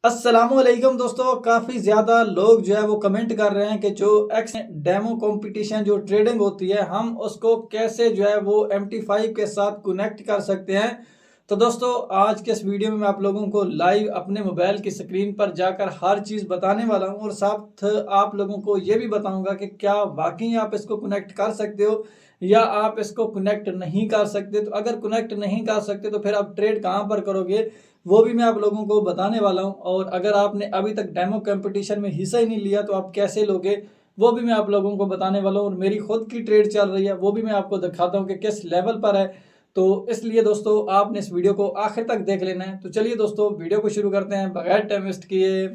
अस्सलामुअलैकुम दोस्तों, काफ़ी ज़्यादा लोग जो है वो कमेंट कर रहे हैं कि जो एक्स डेमो कंपटीशन जो ट्रेडिंग होती है हम उसको कैसे जो है वो MT5 के साथ कनेक्ट कर सकते हैं। तो दोस्तों आज के इस वीडियो में मैं आप लोगों को लाइव अपने मोबाइल की स्क्रीन पर जाकर हर चीज़ बताने वाला हूं और साथ आप लोगों को ये भी बताऊंगा कि क्या वाकई आप इसको कनेक्ट कर सकते हो या आप इसको कनेक्ट नहीं कर सकते। तो अगर कनेक्ट नहीं कर सकते तो फिर आप ट्रेड कहाँ पर करोगे वो भी मैं आप लोगों को बताने वाला हूं। और अगर आपने अभी तक डेमो कंपटीशन में हिस्सा ही नहीं लिया तो आप कैसे लोगे वो भी मैं आप लोगों को बताने वाला हूं। और मेरी खुद की ट्रेड चल रही है वो भी मैं आपको दिखाता हूं कि किस लेवल पर है। तो इसलिए दोस्तों आपने इस वीडियो को आखिर तक देख लेना है। तो चलिए दोस्तों वीडियो को शुरू करते हैं बगैर टाइम वेस्ट किए।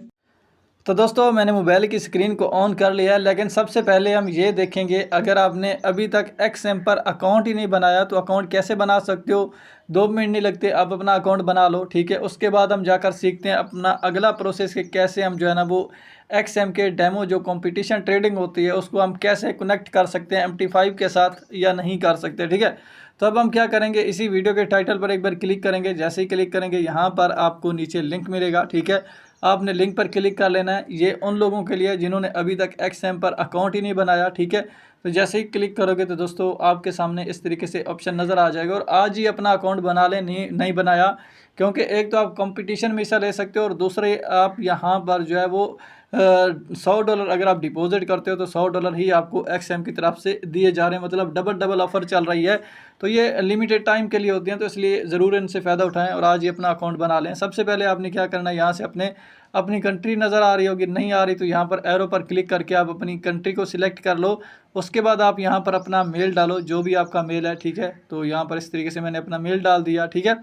तो दोस्तों मैंने मोबाइल की स्क्रीन को ऑन कर लिया है, लेकिन सबसे पहले हम ये देखेंगे अगर आपने अभी तक एक्सएम पर अकाउंट ही नहीं बनाया तो अकाउंट कैसे बना सकते हो। 2 मिनट नहीं लगते, आप अपना अकाउंट बना लो, ठीक है। उसके बाद हम जाकर सीखते हैं अपना अगला प्रोसेस कि कैसे हम जो है ना वो एक्सएम के डेमो जो कंपटीशन ट्रेडिंग होती है उसको हम कैसे कनेक्ट कर सकते हैं MT5 के साथ या नहीं कर सकते, ठीक है। तो अब हम क्या करेंगे, इसी वीडियो के टाइटल पर एक बार क्लिक करेंगे। जैसे ही क्लिक करेंगे यहाँ पर आपको नीचे लिंक मिलेगा, ठीक है। आपने लिंक पर क्लिक कर लेना है। ये उन लोगों के लिए जिन्होंने अभी तक एक्सएम पर अकाउंट ही नहीं बनाया, ठीक है। तो जैसे ही क्लिक करोगे तो दोस्तों आपके सामने इस तरीके से ऑप्शन नज़र आ जाएगा और आज ही अपना अकाउंट बना लें। नहीं बनाया, क्योंकि एक तो आप कंपटीशन में हिस्सा ले सकते हो और दूसरे आप यहाँ पर जो है वो $100 अगर आप डिपॉजिट करते हो तो $100 ही आपको एक्सएम की तरफ से दिए जा रहे हैं। मतलब डबल डबल ऑफर चल रही है। तो ये लिमिटेड टाइम के लिए होती हैं, तो इसलिए ज़रूर इनसे फ़ायदा उठाएं और आज ही अपना अकाउंट बना लें। सबसे पहले आपने क्या करना है, यहाँ से अपनी कंट्री नज़र आ रही होगी, नहीं आ रही तो यहाँ पर एरो पर क्लिक करके आप अपनी कंट्री को सिलेक्ट कर लो। उसके बाद आप यहाँ पर अपना मेल डालो, जो भी आपका मेल है, ठीक है। तो यहाँ पर इस तरीके से मैंने अपना मेल डाल दिया, ठीक है।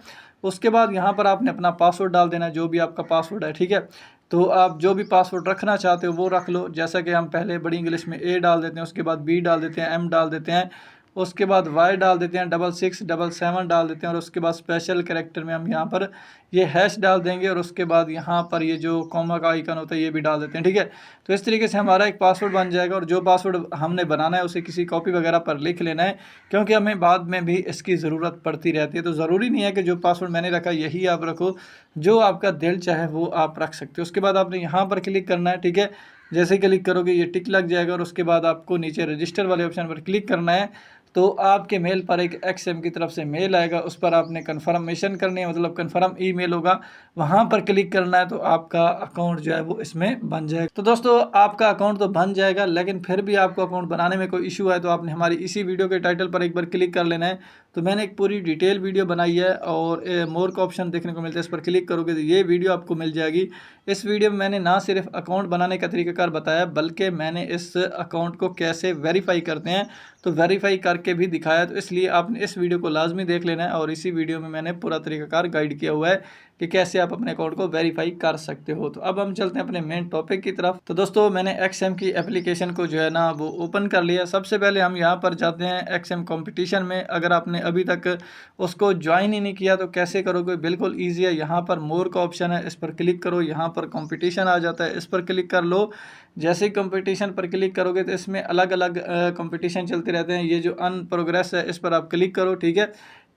उसके बाद यहाँ पर आपने अपना पासवर्ड डाल देना है, जो भी आपका पासवर्ड है, ठीक है। तो आप जो भी पासवर्ड रखना चाहते हो वो रख लो। जैसा कि हम पहले बड़ी इंग्लिश में A डाल देते हैं, उसके बाद B डाल देते हैं, M डाल देते हैं, उसके बाद Y डाल देते हैं, 6677 डाल देते हैं और उसके बाद स्पेशल कैरेक्टर में हम यहाँ पर ये हैश डाल देंगे और उसके बाद यहाँ पर ये जो कॉमा का आइकन होता है ये भी डाल देते हैं, ठीक है। तो इस तरीके से हमारा एक पासवर्ड बन जाएगा और जो पासवर्ड हमने बनाना है उसे किसी कॉपी वगैरह पर लिख लेना है, क्योंकि हमें बाद में भी इसकी ज़रूरत पड़ती रहती है। तो ज़रूरी नहीं है कि जो पासवर्ड मैंने रखा यही आप रखो, जो आपका दिल चाहे वो आप रख सकते हो। उसके बाद आपने यहाँ पर क्लिक करना है, ठीक है। जैसे ही क्लिक करोगे ये टिक लग जाएगा और उसके बाद आपको नीचे रजिस्टर वाले ऑप्शन पर क्लिक करना है। तो आपके मेल पर एक एक्सएम की तरफ से मेल आएगा, उस पर आपने कन्फर्मेशन करनी है, मतलब कन्फर्म ईमेल होगा, वहाँ पर क्लिक करना है। तो आपका अकाउंट जो है वो इसमें बन जाएगा। तो दोस्तों आपका अकाउंट तो बन जाएगा, लेकिन फिर भी आपको अकाउंट बनाने में कोई इशू है तो आपने हमारी इसी वीडियो के टाइटल पर एक बार क्लिक कर लेना है। तो मैंने एक पूरी डिटेल वीडियो बनाई है और मोर का ऑप्शन देखने को मिलता है, इस पर क्लिक करोगे तो ये वीडियो आपको मिल जाएगी। इस वीडियो में मैंने ना सिर्फ अकाउंट बनाने का तरीकाकार बताया, बल्कि मैंने इस अकाउंट को कैसे वेरीफाई करते हैं तो वेरीफाई करके भी दिखाया। तो इसलिए आपने इस वीडियो को लाजमी देख लेना है और इसी वीडियो में मैंने पूरा तरीकाकार गाइड किया हुआ है कि कैसे आप अपने अकाउंट को वेरीफाई कर सकते हो। तो अब हम चलते हैं अपने मेन टॉपिक की तरफ। तो दोस्तों मैंने एक्सएम की एप्लीकेशन को जो है ना वो ओपन कर लिया। सबसे पहले हम यहाँ पर जाते हैं एक्सएम कंपटीशन में। अगर आपने अभी तक उसको ज्वाइन ही नहीं किया तो कैसे करोगे, बिल्कुल ईजी है। यहाँ पर मोर का ऑप्शन है, इस पर क्लिक करो, यहाँ पर कंपटीशन आ जाता है, इस पर क्लिक कर लो। जैसे ही कंपटीशन पर क्लिक करोगे तो इसमें अलग अलग कंपटीशन चलते रहते हैं। ये जो अन प्रोग्रेस है इस पर आप क्लिक करो, ठीक है।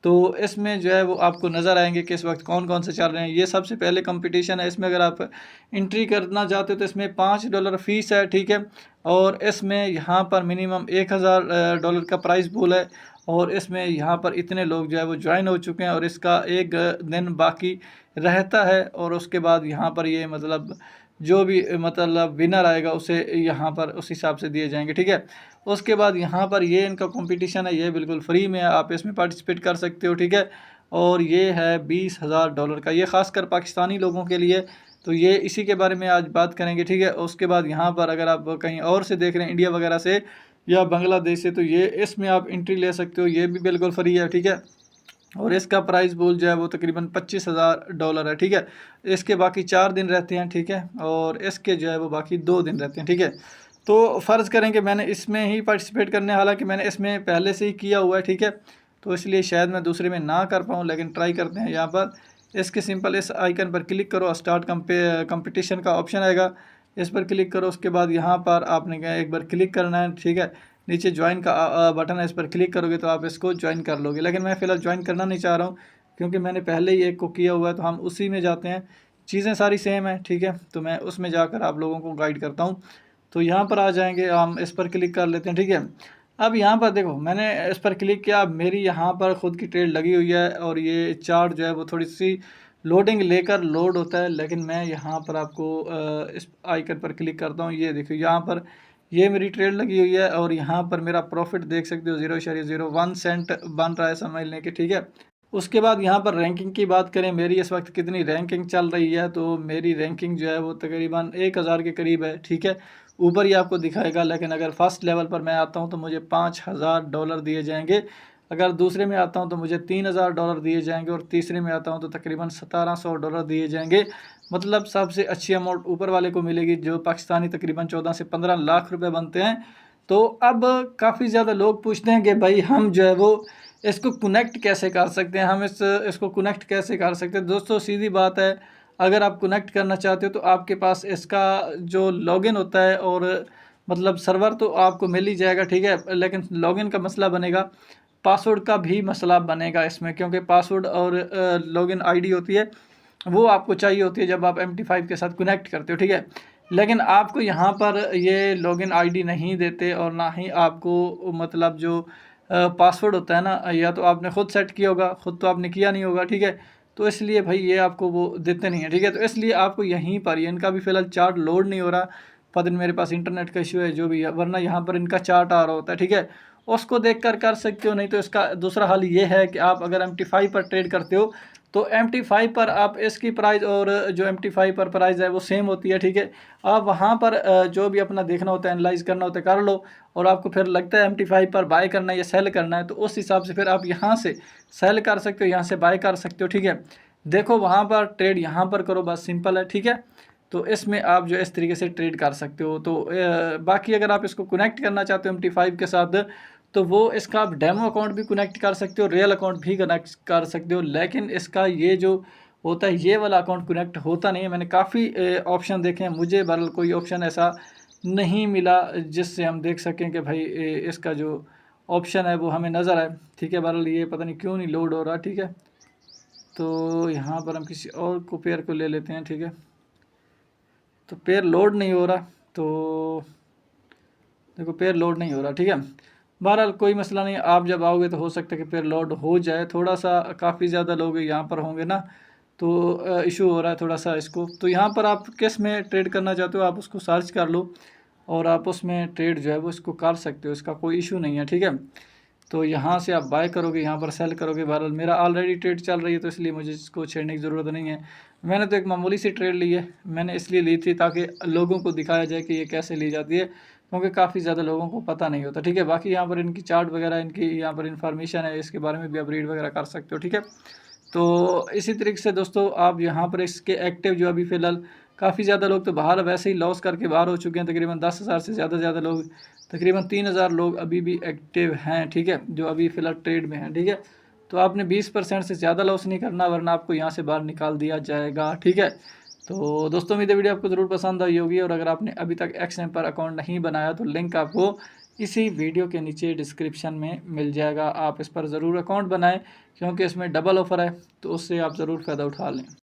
तो इसमें जो है वो आपको नज़र आएंगे कि इस वक्त कौन कौन से चल रहे हैं। ये सबसे पहले कंपटीशन है, इसमें अगर आप एंट्री करना चाहते हो तो इसमें $5 फ़ीस है, ठीक है। और इसमें यहाँ पर मिनिमम $1000 का प्राइस पूल है और इसमें यहाँ पर इतने लोग जो है वो ज्वाइन हो चुके हैं और इसका एक दिन बाकी रहता है। और उसके बाद यहाँ पर ये मतलब जो भी मतलब विनर आएगा उसे यहाँ पर उस हिसाब से दिए जाएंगे, ठीक है। उसके बाद यहाँ पर ये इनका कंपटीशन है, ये बिल्कुल फ्री में है, आप इसमें पार्टिसिपेट कर सकते हो, ठीक है। और ये है $20,000 का, ये ख़ासकर पाकिस्तानी लोगों के लिए। तो ये इसी के बारे में आज बात करेंगे, ठीक है। उसके बाद यहाँ पर अगर आप कहीं और से देख रहे हैं, इंडिया वगैरह से या बांग्लादेश से, तो ये इसमें आप एंट्री ले सकते हो, ये भी बिल्कुल फ्री है, ठीक है। और इसका प्राइस बोल जो है वो तकरीबन $25,000 है, ठीक है। इसके बाकी 4 दिन रहते हैं, ठीक है। और इसके जो है वो बाकी 2 दिन रहते हैं, ठीक है। तो फ़र्ज़ करें कि मैंने इसमें ही पार्टिसिपेट करने, हालांकि मैंने इसमें पहले से ही किया हुआ है, ठीक है। तो इसलिए शायद मैं दूसरे में ना कर पाऊँ, लेकिन ट्राई करते हैं। यहाँ पर इसके सिंपल इस आइकन पर क्लिक करो, स्टार्ट कंपटीशन का ऑप्शन आएगा, इस पर क्लिक करो। उसके बाद यहाँ पर आपने क्या एक बार क्लिक करना है, ठीक है। नीचे ज्वाइन का बटन है, इस पर क्लिक करोगे तो आप इसको ज्वाइन कर लोगे। लेकिन मैं फ़िलहाल ज्वाइन करना नहीं चाह रहा हूँ, क्योंकि मैंने पहले ही एक को किया हुआ है, तो हम उसी में जाते हैं। चीज़ें सारी सेम है, ठीक है। तो मैं उसमें जाकर आप लोगों को गाइड करता हूँ। तो यहाँ पर आ जाएंगे, हम इस पर क्लिक कर लेते हैं, ठीक है। अब यहाँ पर देखो, मैंने इस पर क्लिक किया, अब मेरी यहाँ पर खुद की ट्रेड लगी हुई है और ये चार्ट जो है वो थोड़ी सी लोडिंग लेकर लोड होता है। लेकिन मैं यहाँ पर आपको इस आइकन पर क्लिक करता हूँ, ये देखो यहाँ पर ये मेरी ट्रेड लगी हुई है और यहाँ पर मेरा प्रॉफिट देख सकते हो 0.01 सेंट बन रहा है समझ लें कि, ठीक है। उसके बाद यहाँ पर रैंकिंग की बात करें, मेरी इस वक्त कितनी रैंकिंग चल रही है, तो मेरी रैंकिंग जो है वो तकरीबन 1000 के करीब है, ठीक है। ऊपर ही आपको दिखाएगा, लेकिन अगर फर्स्ट लेवल पर मैं आता हूँ तो मुझे $5000 दिए जाएंगे। अगर दूसरे में आता हूँ तो मुझे $3000 दिए जाएंगे और तीसरे में आता हूँ तो तकरीबन $1700 दिए जाएंगे। मतलब सबसे अच्छी अमाउंट ऊपर वाले को मिलेगी, जो पाकिस्तानी तकरीबन 14 से 15 लाख रुपए बनते हैं। तो अब काफ़ी ज़्यादा लोग पूछते हैं कि भाई हम जो है वो इसको कनेक्ट कैसे कर सकते हैं, हम इसको कनेक्ट कैसे कर सकते हैं। दोस्तों सीधी बात है, अगर आप कनेक्ट करना चाहते हो तो आपके पास इसका जो लॉगिन होता है, और मतलब सर्वर तो आपको मिल ही जाएगा, ठीक है। लेकिन लॉगिन का मसला बनेगा, पासवर्ड का भी मसला बनेगा इसमें, क्योंकि पासवर्ड और लॉगिन आईडी होती है वो आपको चाहिए होती है जब आप MT5 के साथ कनेक्ट करते हो, ठीक है। लेकिन आपको यहाँ पर ये लॉगिन आईडी नहीं देते, और ना ही आपको मतलब जो पासवर्ड होता है ना, या तो आपने खुद सेट किया होगा, खुद तो आपने किया नहीं होगा, ठीक है। तो इसलिए भाई ये आपको वो देते नहीं है, ठीक है। तो इसलिए आपको यहीं पर इनका भी फ़िलहाल चार्ट लोड नहीं हो रहा, पता नहीं मेरे पास इंटरनेट का इशू है जो भी है, वरना यहाँ पर इनका चार्ट आ रहा होता है, ठीक है। उसको देखकर कर सकते हो, नहीं तो इसका दूसरा हल ये है कि आप अगर MT5 पर ट्रेड करते हो तो MT5 पर आप इसकी प्राइस और जो MT5 पर प्राइस है वो सेम होती है, ठीक है। आप वहाँ पर जो भी अपना देखना होता है, एनालाइज करना होता है, कर लो। और आपको फिर लगता है MT5 पर बाय करना है या सेल करना है, तो उस हिसाब से फिर आप यहाँ से सेल कर सकते हो, यहाँ से बाय कर सकते हो, ठीक है। देखो वहाँ पर ट्रेड यहाँ पर करो, बस सिंपल है, ठीक है। तो इसमें आप जो इस तरीके से ट्रेड कर सकते हो। तो बाकी अगर आप इसको कनेक्ट करना चाहते हो MT5 के साथ, तो वो इसका आप डेमो अकाउंट भी कनेक्ट कर सकते हो, रियल अकाउंट भी कनेक्ट कर सकते हो। लेकिन इसका ये जो होता है, ये वाला अकाउंट कनेक्ट होता नहीं है। मैंने काफ़ी ऑप्शन देखे हैं, मुझे बहरहाल कोई ऑप्शन ऐसा नहीं मिला जिससे हम देख सकें कि भाई इसका जो ऑप्शन है वो हमें नज़र आए, ठीक है। बहरहाल ये पता नहीं क्यों नहीं लोड हो रहा, ठीक है। तो यहाँ पर हम किसी और को पेयर को ले लेते हैं, ठीक है। तो पेयर लोड नहीं हो रहा, तो देखो पेयर लोड नहीं हो रहा, ठीक है। बहरहाल कोई मसला नहीं, आप जब आओगे तो हो सकता है कि पेयर लोड हो जाए। थोड़ा सा काफ़ी ज़्यादा लोग यहाँ पर होंगे ना, तो इशू हो रहा है थोड़ा सा इसको। तो यहाँ पर आप किस में ट्रेड करना चाहते हो, आप उसको सर्च कर लो और आप उसमें ट्रेड जो है वो इसको कर सकते हो, इसका कोई इशू नहीं है, ठीक है। तो यहाँ से आप बाय करोगे, यहाँ पर सेल करोगे। बहरहाल मेरा ऑलरेडी ट्रेड चल रही है, तो इसलिए मुझे इसको छेड़ने की ज़रूरत नहीं है। मैंने तो एक मामूली सी ट्रेड ली है, मैंने इसलिए ली थी ताकि लोगों को दिखाया जाए कि ये कैसे ली जाती है, क्योंकि काफ़ी ज़्यादा लोगों को पता नहीं होता, ठीक है। बाकी यहाँ पर इनकी चार्ट वगैरह, इनकी यहाँ पर इन्फॉर्मेशन है, इसके बारे में भी आप रीड वगैरह कर सकते हो, ठीक है। तो इसी तरीके से दोस्तों आप यहाँ पर इसके एक्टिव जो अभी फ़िलहाल काफ़ी ज़्यादा लोग तो बाहर वैसे ही लॉस करके बाहर हो चुके हैं, तकरीबन 10,000 से ज़्यादा लोग, तकरीबन 3000 लोग अभी भी एक्टिव हैं, ठीक है, जो अभी फ़िलहाल ट्रेड में हैं, ठीक है। तो आपने 20% से ज़्यादा लॉस नहीं करना, वरना आपको यहाँ से बाहर निकाल दिया जाएगा, ठीक है। तो दोस्तों उम्मीद है वीडियो आपको ज़रूर पसंद आई होगी, और अगर आपने अभी तक XM पर अकाउंट नहीं बनाया तो लिंक आपको इसी वीडियो के नीचे डिस्क्रिप्शन में मिल जाएगा। आप इस पर ज़रूर अकाउंट बनाएं, क्योंकि इसमें डबल ऑफ़र है, तो उससे आप ज़रूर फ़ायदा उठा लें।